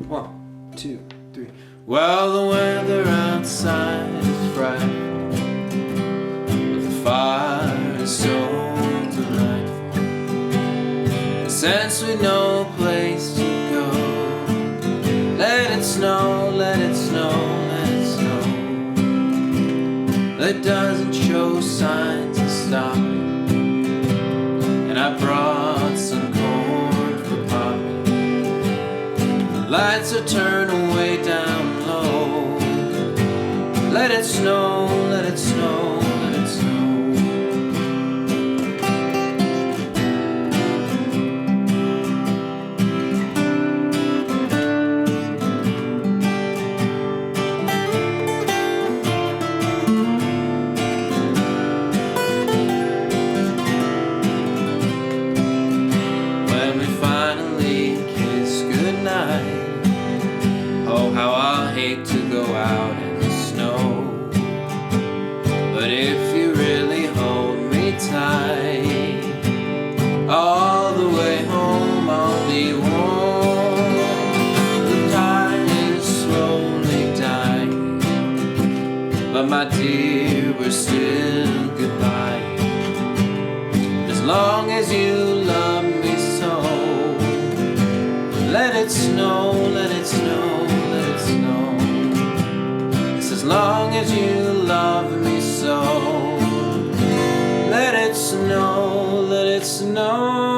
1, 2, 3. Well, the weather outside is frightful, but the fire is so delightful. And since we've no place to go, let it snow, let it snow, let it snow. It doesn't show signs of stopping, and I brought some corn for popping. The lights are turned way down low. Let it snow, let it snow, let it snow. When we finally kiss goodnight, oh, how I'll hate to go out in the snow. But if you really hold me tight, all the way home I'll be warm. The pine is slowly dying, but my dear, we're still goodbye. As long as you love me so, let it snow, let it snow, let it snow. It's as long as you love me so. Let it snow, let it snow.